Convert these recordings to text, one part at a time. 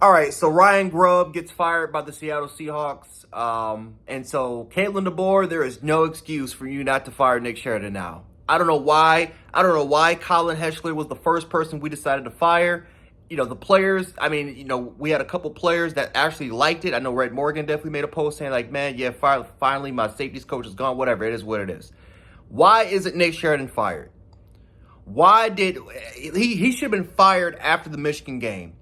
All right, so Ryan Grubb gets fired by the Seattle Seahawks. And so Kalen DeBoer, there is no excuse for you not to fire Nick Sheridan now. I don't know why. I don't know why Colin Heschler was the first person we decided to fire. The players, we had a couple players that actually liked it. I know Red Morgan definitely made a post saying like, man, yeah, finally my safeties coach is gone, whatever. It is what it is. Why isn't Nick Sheridan fired? Why did he should have been fired after the Michigan game?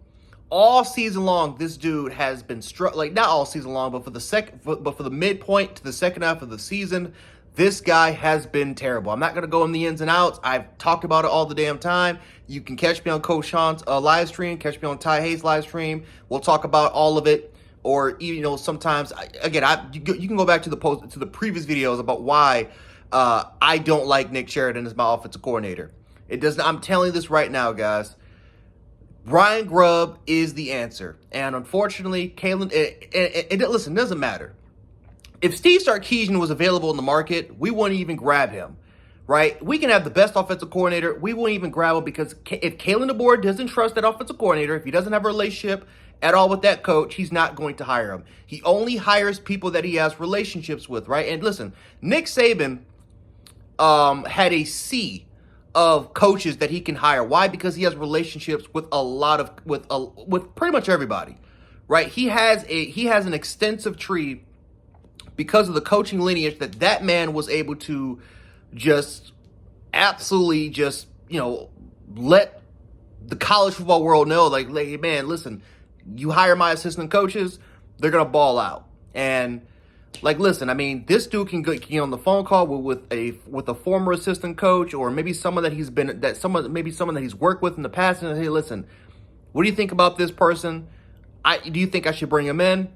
All season long, this dude has been not all season long, but for the midpoint to the second half of the season, this guy has been terrible. I'm not going to go in the ins and outs. I've talked about it all the damn time. You can catch me on Coach Sean's live stream, catch me on Ty Hayes' live stream. We'll talk about all of it. Or sometimes you can go back to the previous videos about why I don't like Nick Sheridan as my offensive coordinator. I'm telling you this right now, guys. Ryan Grubb is the answer. And unfortunately, Kalen, listen, it doesn't matter. If Steve Sarkisian was available in the market, we wouldn't even grab him, right? We can have the best offensive coordinator. We wouldn't even grab him because if Kalen DeBoer doesn't trust that offensive coordinator, if he doesn't have a relationship at all with that coach, he's not going to hire him. He only hires people that he has relationships with, right? And listen, Nick Saban had a sea of coaches that he can hire. Why? Because he has relationships with with pretty much everybody, right? He has an extensive tree because of the coaching lineage that man was able to just absolutely just let the college football world know, like, hey, man, listen, you hire my assistant coaches, they're gonna ball out. And like, listen, this dude can get on the phone call with a former assistant coach, or maybe someone that someone that he's worked with in the past, and hey, listen, what do you think about this person? Do you think I should bring him in?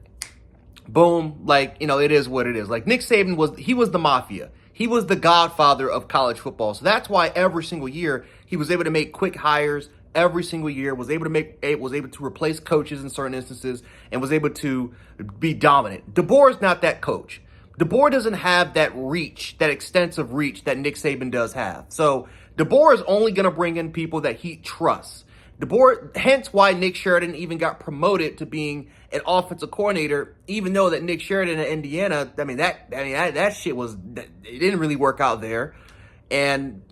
Boom, it is what it is. Like, Nick Saban was the mafia. He was the godfather of college football. So that's why every single year he was able to make quick hires. Every single year was able to replace coaches in certain instances and was able to be dominant. DeBoer's not that coach. DeBoer doesn't have that reach, that extensive reach that Nick Saban does have. So DeBoer is only going to bring in people that he trusts. Hence why Nick Sheridan even got promoted to being an offensive coordinator, even though that Nick Sheridan at Indiana, that shit it didn't really work out there. And,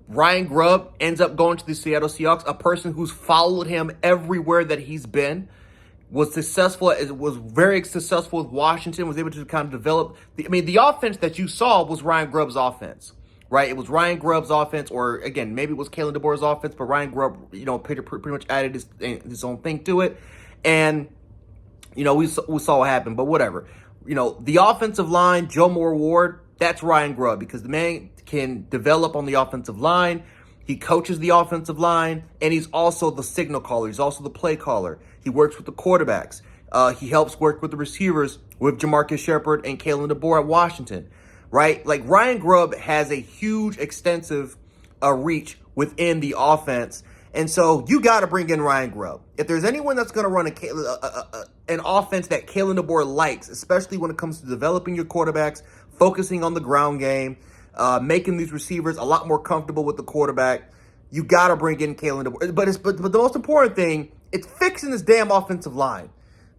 Ryan Grubb ends up going to the Seattle Seahawks, a person who's followed him everywhere that he's been, was very successful with Washington, was able to kind of develop. The offense that you saw was Ryan Grubb's offense, right? It was Ryan Grubb's offense, or again, maybe it was Kalen DeBoer's offense, but Ryan Grubb, pretty much added his own thing to it. And, we saw what happened, but whatever. The offensive line, Joe Moore Ward, that's Ryan Grubb, because the man can develop on the offensive line. He coaches the offensive line, and he's also the signal caller. He's also the play caller. He works with the quarterbacks. He helps work with the receivers with Jamarcus Shepard and Kalen DeBoer at Washington, right? Like, Ryan Grubb has a huge, extensive reach within the offense. And so you got to bring in Ryan Grubb. If there's anyone that's going to run an offense that Kalen DeBoer likes, especially when it comes to developing your quarterbacks, focusing on the ground game, making these receivers a lot more comfortable with the quarterback, you got to bring in Kalen DeBoer. But the most important thing, it's fixing this damn offensive line.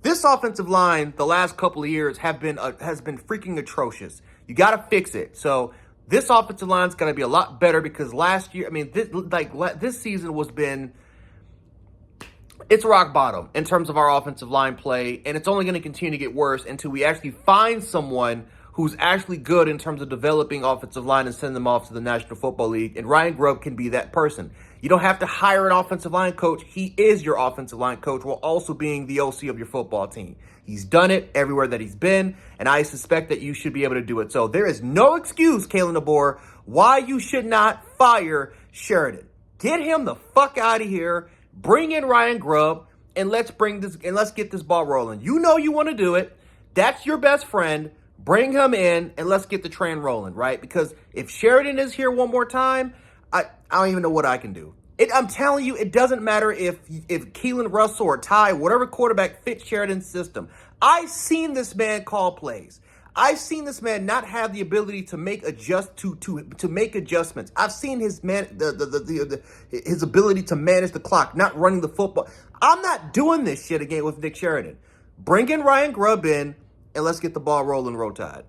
This offensive line, the last couple of years, has been freaking atrocious. You got to fix it. So this offensive line is going to be a lot better, because last year, this season it's rock bottom in terms of our offensive line play, and it's only going to continue to get worse until we actually find someone who's actually good in terms of developing offensive line and send them off to the National Football League. And Ryan Grubb can be that person. You don't have to hire an offensive line coach. He is your offensive line coach while also being the OC of your football team. He's done it everywhere that he's been, and I suspect that you should be able to do it. So there is no excuse, Kalen DeBoer, why you should not fire Sheridan. Get him the fuck out of here. Bring in Ryan Grubb, and let's get this ball rolling. You know you want to do it. That's your best friend. Bring him in, and let's get the train rolling, right? Because if Sheridan is here one more time, I don't even know what I can do. I'm telling you, it doesn't matter if Keelan Russell or Ty, whatever quarterback fits Sheridan's system. I've seen this man call plays. I've seen this man not have the ability to make to make adjustments. I've seen his ability to manage the clock, not running the football. I'm not doing this shit again with Nick Sheridan. Bring in Ryan Grubb in, and let's get the ball rolling, Roll Tide.